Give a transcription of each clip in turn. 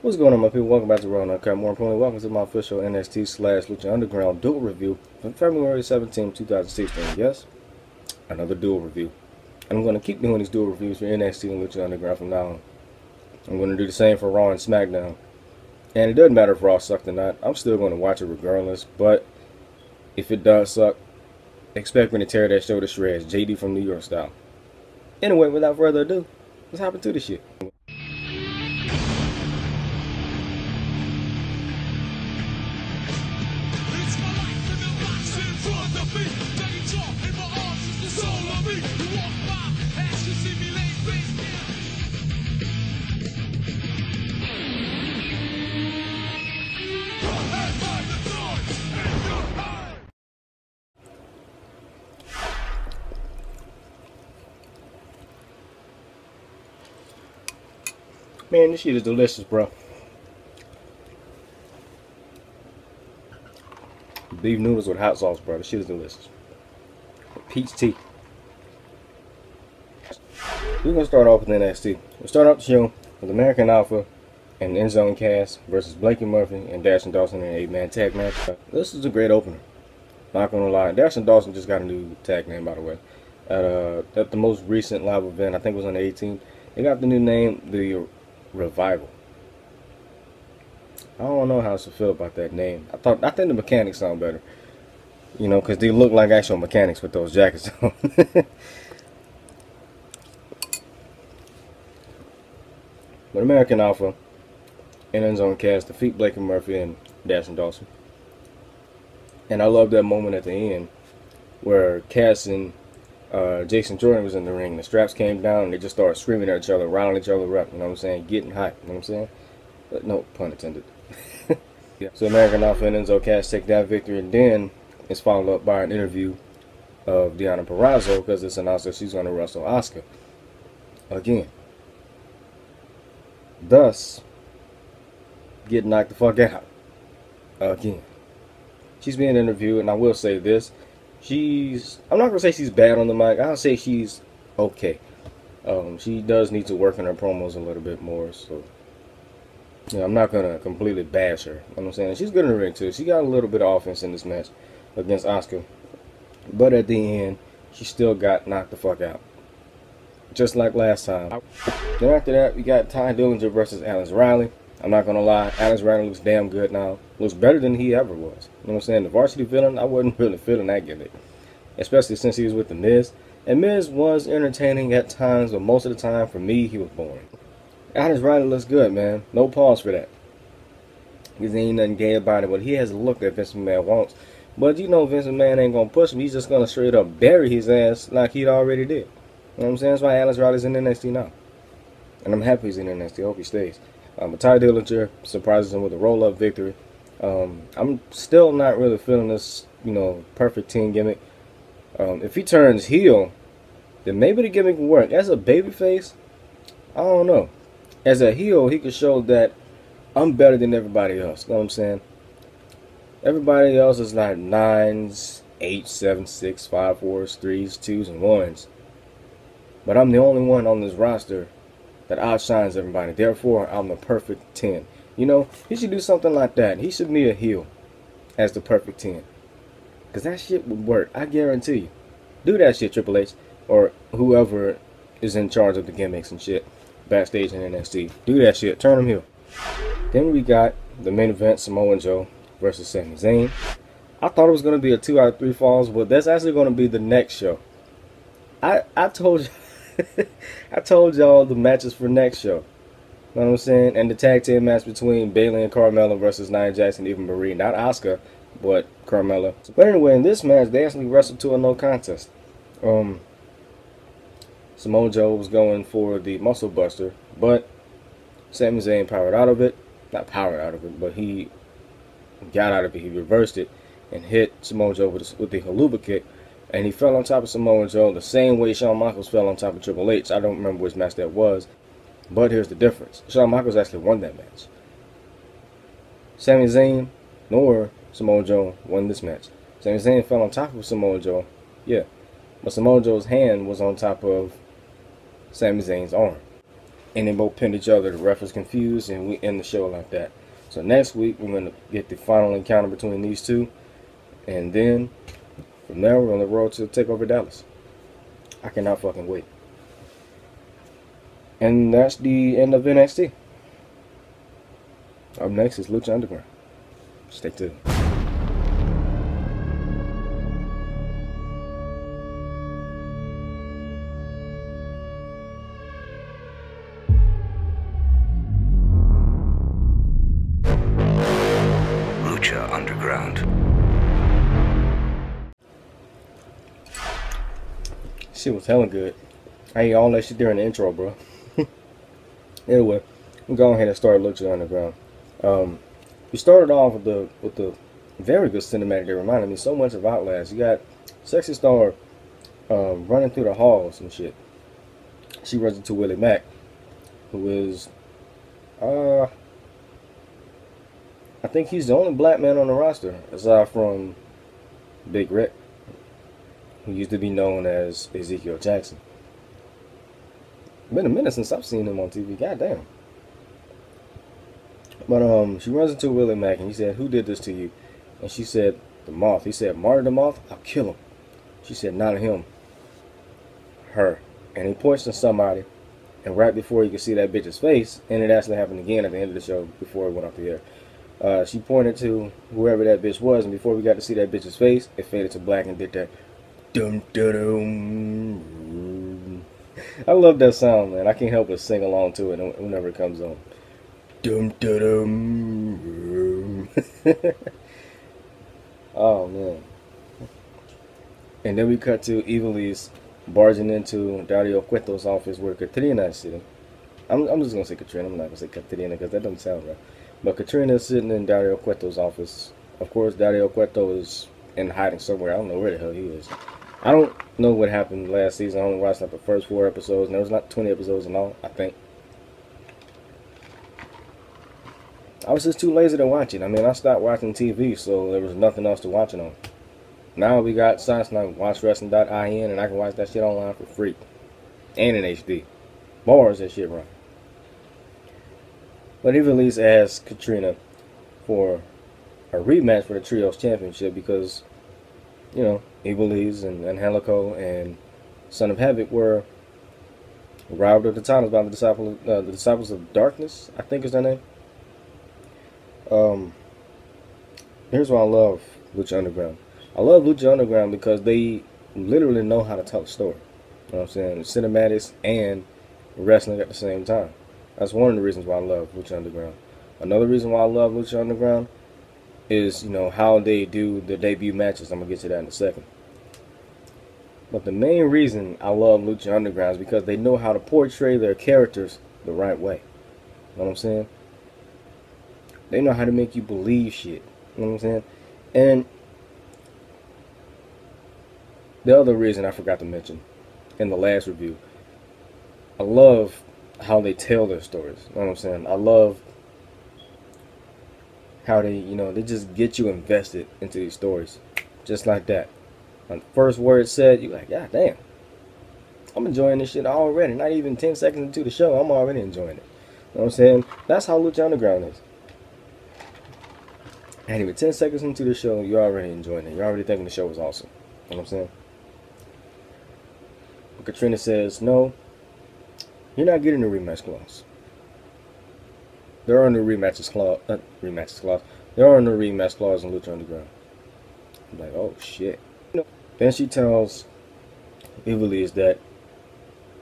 What's going on, my people? Welcome back to Raw Uncut. More importantly, welcome to my official NXT/Lucha Underground duel review from February 17, 2016. Yes, another duel review. I'm going to keep doing these duel reviews for NXT and Lucha Underground from now on. I'm going to do the same for Raw and SmackDown. And it doesn't matter if Raw sucked or not. I'm still going to watch it regardless. But if it does suck, expect me to tear that show to shreds, JD from New York style. Anyway, without further ado, let's hop into this shit. Man, this shit is delicious, bro. Beef noodles with hot sauce, bro. This shit is delicious. Peach tea. We're going to start off with NXT. We'll start off the show with American Alpha and End Zone Cast versus Blakey Murphy and Dash and Dawson in an 8-man tag match. This is a great opener. Not gonna lie. Dash and Dawson just got a new tag name, by the way. At the most recent live event, I think it was on the 18th, they got the new name, the Revival. I don't know how to feel about that name. I think the mechanics sound better. You know, because they look like actual mechanics with those jackets on. But American Alpha and End Zone Cast defeat Blakey Murphy and Dash and Dawson. And I love that moment at the end where Cass and Jason Jordan was in the ring. The straps came down and they just started screaming at each other, riling each other up, you know what I'm saying? Getting hot, you know what I'm saying? But no pun intended. Yeah. So American Alpha and Enzo Cass take that victory, and then it's followed up by an interview of Deonna Purrazzo because it's announced that she's going to wrestle Asuka again. Thus, getting knocked the fuck out again. She's being interviewed, and I will say this. I'm not going to say she's bad on the mic. I'll say she's okay. She does need to work on her promos a little bit more. So, yeah, I'm not going to completely bash her. You know what I'm saying? She's good in the ring, too. She got a little bit of offense in this match against Asuka. But at the end, she still got knocked the fuck out. Just like last time. Then after that, we got Ty Dillinger versus Alex Riley. I'm not going to lie. Alex Riley looks damn good now. Looks better than he ever was. You know what I'm saying? The varsity villain, I wasn't really feeling that gimmick. Especially since he was with The Miz. And Miz was entertaining at times, but most of the time, for me, he was boring. Alex Riley looks good, man. No pause for that. Because there ain't nothing gay about it, but he has a look that Vince McMahon wants. But you know Vince McMahon ain't going to push him. He's just going to straight up bury his ass like he already did. You know what I'm saying? That's why Alex Riley's in NXT now. And I'm happy he's in NXT. I hope he stays. But Ty Dillinger surprises him with a roll-up victory. I'm still not really feeling this, you know, perfect team gimmick. If he turns heel, then maybe the gimmick will work. As a babyface, I don't know. As a heel, he could show that I'm better than everybody else. You know what I'm saying? Everybody else is like 9s, 8s, 7s, 6s, 5, 4s, 3s, 2s, and 1s. But I'm the only one on this roster that outshines everybody. Therefore, I'm the perfect 10. You know, he should do something like that. He should be a heel as the perfect 10. Because that shit would work. I guarantee you. Do that shit, Triple H. Or whoever is in charge of the gimmicks and shit backstage in NXT. Do that shit. Turn him heel. Then we got the main event, Samoa Joe versus Sami Zayn. I thought it was going to be a 2 out of 3 falls, but that's actually going to be the next show. I told you. I told y'all the matches for next show. You know what I'm saying? And the tag team match between Bayley and Carmella versus Nia Jax and Eva Marie. Not Asuka, but Carmella. But anyway, in this match, they actually wrestled to a no contest. Samoa Joe was going for the Muscle Buster, but Sami Zayn powered out of it. Not powered out of it, but he got out of it. He reversed it and hit Samoa Joe with the haluva kick. And he fell on top of Samoa Joe the same way Shawn Michaels fell on top of Triple H. I don't remember which match that was. But here's the difference. Shawn Michaels actually won that match. Sami Zayn nor Samoa Joe won this match. Sami Zayn fell on top of Samoa Joe. Yeah. But Samoa Joe's hand was on top of Sami Zayn's arm. and they both pinned each other. The ref was confused, and we end the show like that. So next week we're gonna get the final encounter between these two, and then from there we're on the road to take over Dallas. I cannot fucking wait. And that's the end of NXT. Up next is Lucha Underground. Stay tuned. Lucha Underground. Shit was hella good. I ate all that shit during the intro, bro. Anyway, we'll go ahead and start Lucha Underground. We started off with the very good cinematic that reminded me so much of Outlast. You got Sexy Star running through the halls and shit. She runs into Willie Mack, who is I think he's the only black man on the roster aside from Big Rick, who used to be known as Ezekiel Jackson. Been a minute since I've seen him on TV. Goddamn. But she runs into Willie Mack and he said, "Who did this to you?" And she said, "The Moth." He said, "Martyr the Moth? I'll kill him." She said, "Not him. Her." And he points to somebody, and right before you could see that bitch's face, and it actually happened again at the end of the show before it went off the air. She pointed to whoever that bitch was, and before we got to see that bitch's face, it faded to black and did that dum dum dum. I love that sound, man. I can't help but sing along to it whenever it comes on. Dum dum dum. Oh man. And then we cut to Evilise barging into Dario Cueto's office where Katrina is sitting. I'm just gonna say Katrina. I'm not gonna say Katrina because that doesn't sound right. But Katrina is sitting in Dario Cueto's office. Of course, Dario Cueto is in hiding somewhere. I don't know where the hell he is. I don't know what happened last season. I only watched like the first 4 episodes, and there was not 20 episodes in all, I think. I was just too lazy to watch it. I mean, I stopped watching TV, so there was nothing else to watch it on. Now we got sites like watchwrestling.in, and I can watch that shit online for free. And in HD. Bars that shit run. But Evilise asked Katrina for a rematch for the Trios Championship because, you know, Evilise and Helico and Son of Havoc were robbed of the titles by the Disciples of Darkness, I think is their name. Here's why I love Lucha Underground. I love Lucha Underground because they literally know how to tell a story. You know what I'm saying? Cinematics and wrestling at the same time. That's one of the reasons why I love Lucha Underground. Another reason why I love Lucha Underground is, you know, how they do the debut matches. I'm going to get to that in a second. But the main reason I love Lucha Underground is because they know how to portray their characters the right way. You know what I'm saying? They know how to make you believe shit. You know what I'm saying? And the other reason I forgot to mention in the last review, I love how they tell their stories. You know what I'm saying? I love how they, you know, they just get you invested into these stories. Just like that. On the first word said, you're like, God damn. I'm enjoying this shit already. Not even 10 seconds into the show, I'm already enjoying it. You know what I'm saying? That's how Lucha Underground is. And even 10 seconds into the show, you're already enjoying it. You're already thinking the show was awesome. You know what I'm saying? But Katrina says, no, you're not getting a rematch clause. There are no rematches clause. Not rematches clause. There are no rematch clause in Lucha Underground. I'm like, oh shit. Then she tells Evilise that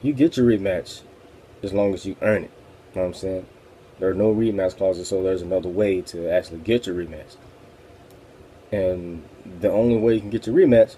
you get your rematch as long as you earn it. You know what I'm saying? There are no rematch clauses, so there's another way to actually get your rematch. And the only way you can get your rematch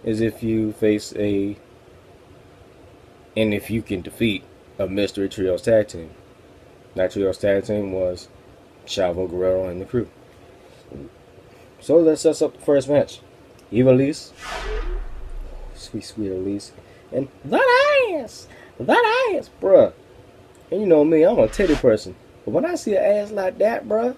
is if you face and if you can defeat a mystery trios tag team. That trios tag team was Chavo Guerrero and the Crew. So that sets up the first match. Evilise, sweet Elise, and that ass, bruh. And you know me, I'm a titty person. But when I see an ass like that, bruh,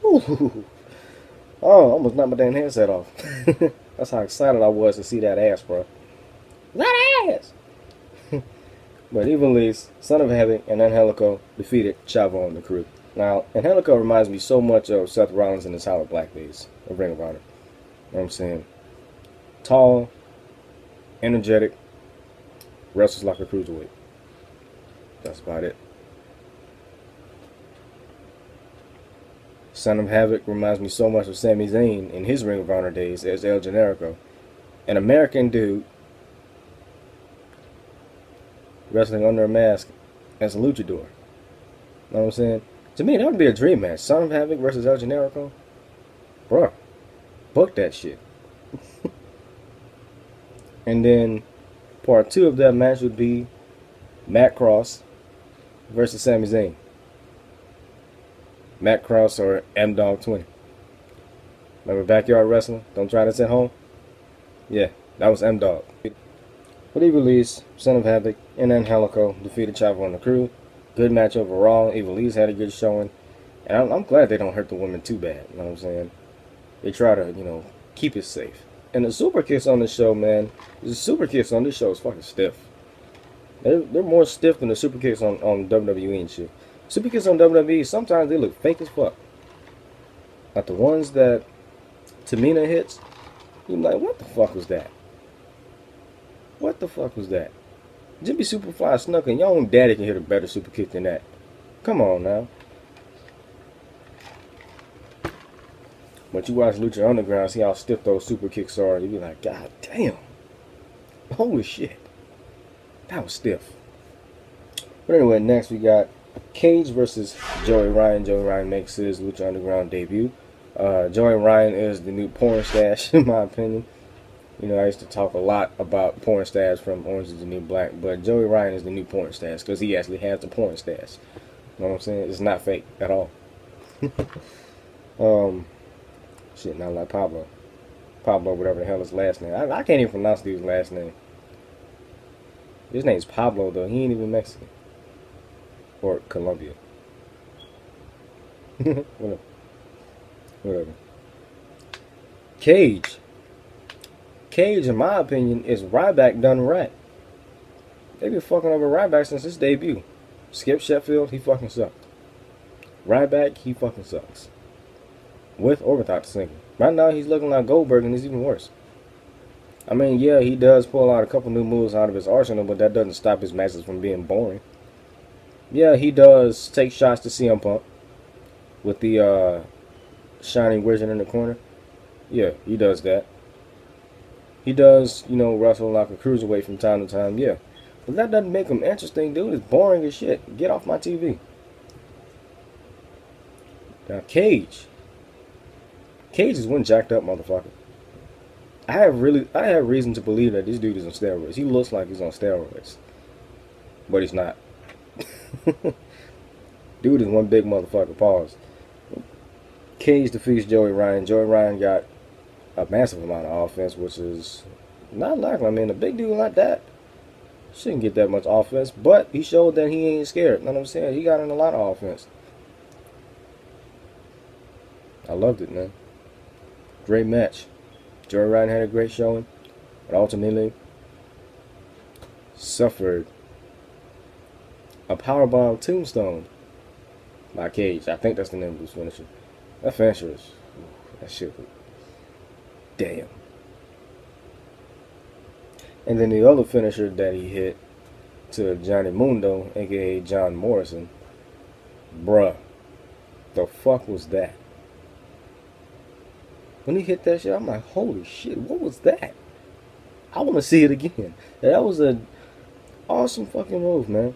ooh, oh, I almost knocked my damn headset off. That's how excited I was to see that ass, bruh. That ass. But Ivalice, Son of Havoc, and Angelico defeated Chavo and the Crew. Now, Angelico reminds me so much of Seth Rollins in his Hollow Black days of Ring of Honor. You know what I'm saying? Tall, energetic, wrestles like a cruiserweight. That's about it. Son of Havoc reminds me so much of Sami Zayn in his Ring of Honor days as El Generico. An American dude wrestling under a mask as a luchador. You know what I'm saying? To me, that would be a dream match. Son of Havoc versus El Generico. Bruh, book that shit. And then part 2 of that match would be Matt Cross versus Sami Zayn. Matt Cross or M-Dog 20. Remember Backyard Wrestling? Don't try this at home? Yeah, that was M-Dog. But Ivalice, Son of Havoc, and Angelico defeated Chavo and the Crew. Good match overall. Ivalice had a good showing. And I'm glad they don't hurt the women too bad. You know what I'm saying? They try to, you know, keep it safe. And the super kicks on this show, man, the super kicks on this show is fucking stiff. They're more stiff than the super kicks on WWE and shit. Super kicks on WWE, sometimes they look fake as fuck. Like the ones that Tamina hits, you're like, what the fuck was that? What the fuck was that? Jimmy Superfly snuck in. Your own daddy can hit a better super kick than that. Come on now. But you watch Lucha Underground, see how stiff those super kicks are, you be like, God damn. Holy shit. That was stiff. But anyway, next we got Cage versus Joey Ryan. Joey Ryan makes his Lucha Underground debut. Joey Ryan is the new porn stash, in my opinion. You know, I used to talk a lot about porn stash from Orange is the New Black, but Joey Ryan is the new porn stash because he actually has the porn stash. You know what I'm saying? It's not fake at all. Shit, not like Pablo. Pablo, whatever the hell his last name. I can't even pronounce dude's last name. His name's Pablo, though. He ain't even Mexican. Or Colombia. Whatever. Cage. Cage, in my opinion, is Ryback done right. They been fucking over Ryback since his debut. Skip Sheffield, he fucking sucked. Ryback, he fucking sucks. With or without the single. Right now, he's looking like Goldberg, and it's even worse. I mean, yeah, he does pull out a couple new moves out of his arsenal, but that doesn't stop his matches from being boring. Yeah, he does take shots to CM Punk with the shining wizard in the corner. Yeah, he does that. He does, you know, wrestle like a cruiserweight from time to time, yeah. But that doesn't make him interesting, dude. It's boring as shit. Get off my TV. Now, Cage. Cage is one jacked up motherfucker. I have reason to believe that this dude is on steroids. He looks like he's on steroids. But he's not. Dude is one big motherfucker. Pause. Cage defeats Joey Ryan. Joey Ryan got a massive amount of offense, which is not likely. I mean, a big dude like that shouldn't get that much offense, but he showed that he ain't scared. You know what I'm saying? He got in a lot of offense. I loved it, man. Great match. Joey Ryan had a great showing, but ultimately suffered a powerbomb tombstone by Cage. I think that's the name of his finisher. That finisher is, that shit was, damn. And then the other finisher that he hit to Johnny Mundo, aka John Morrison, bruh, the fuck was that? When he hit that shit, I'm like, holy shit, what was that? I want to see it again. That was an awesome fucking move, man.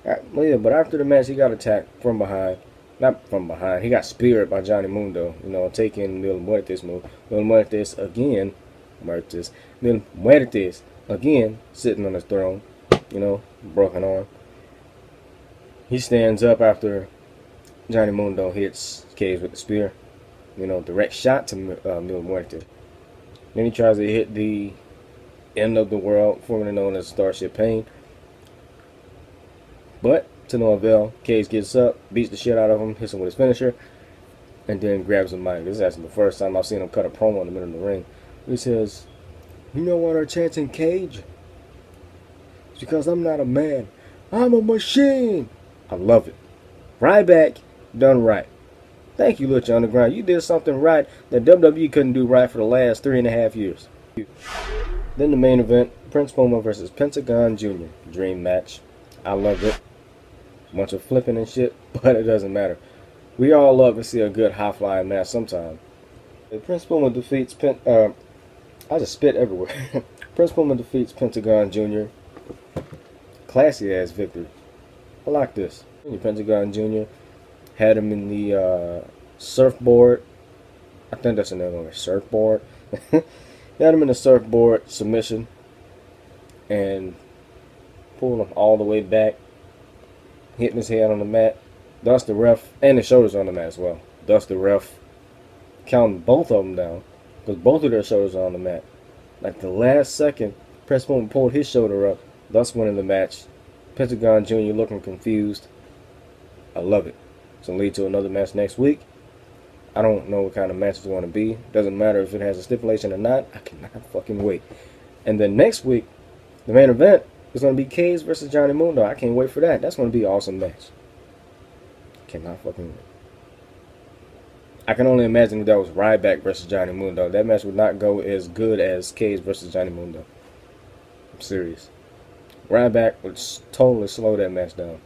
Yeah, but after the match, he got attacked from behind. Not from behind. He got speared by Johnny Mundo, you know, taking Mil Muertes move. Mil Muertes again. Mil Muertes again, sitting on his throne, you know, broken arm. He stands up after Johnny Mundo hits Cage with the spear. You know, direct shot to Mil Muertes. Then he tries to hit the end of the world, formerly known as Starship Pain. But, to no avail, Cage gets up, beats the shit out of him, hits him with his finisher, and then grabs the mic. This is actually the first time I've seen him cut a promo in the middle of the ring. He says, "You know what are chanting, Cage? because I'm not a man. I'm a machine. I love it. Ryback done right. Thank you, Lucha Underground. You did something right that WWE couldn't do right for the last 3.5 years. Then the main event, Prince Puma versus Pentagon Jr. Dream match. I loved it. Bunch of flipping and shit, but it doesn't matter. We all love to see a good high-flying match sometime. Prince Puma defeats I just spit everywhere. Prince Puma defeats Pentagon Jr. Classy ass victory. I like this. Pentagon Jr. had him in the surfboard. I think that's another surfboard. He had him in the surfboard submission and pulled him all the way back, hitting his head on the mat. Thus the ref, and his shoulders on the mat as well. Thus the ref counting both of them down because both of their shoulders are on the mat. Like the last second, Prince Puma pulled his shoulder up, thus winning the match. Pentagon Jr. looking confused. I love it. It's going to lead to another match next week. I don't know what kind of match it's going to be. Doesn't matter if it has a stipulation or not. I cannot fucking wait. And then next week, the main event is going to be Cage versus Johnny Mundo. I can't wait for that. That's going to be an awesome match. Cannot fucking wait. I can only imagine if that was Ryback versus Johnny Mundo. That match would not go as good as Cage versus Johnny Mundo. I'm serious. Ryback would totally slow that match down.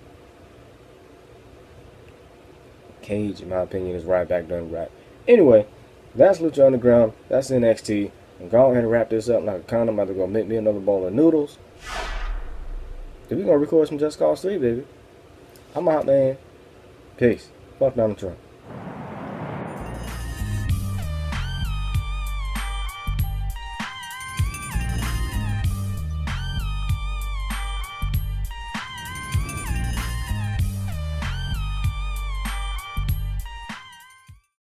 Cage, in my opinion, is Ryback done right. Anyway, that's Lucha Underground. That's NXT. I'm going ahead and wrap this up like a condom. I'm about to go make me another bowl of noodles. Then we're going to record some Just Cause 3, baby. I'm out, man. Peace. Fuck Donald Trump.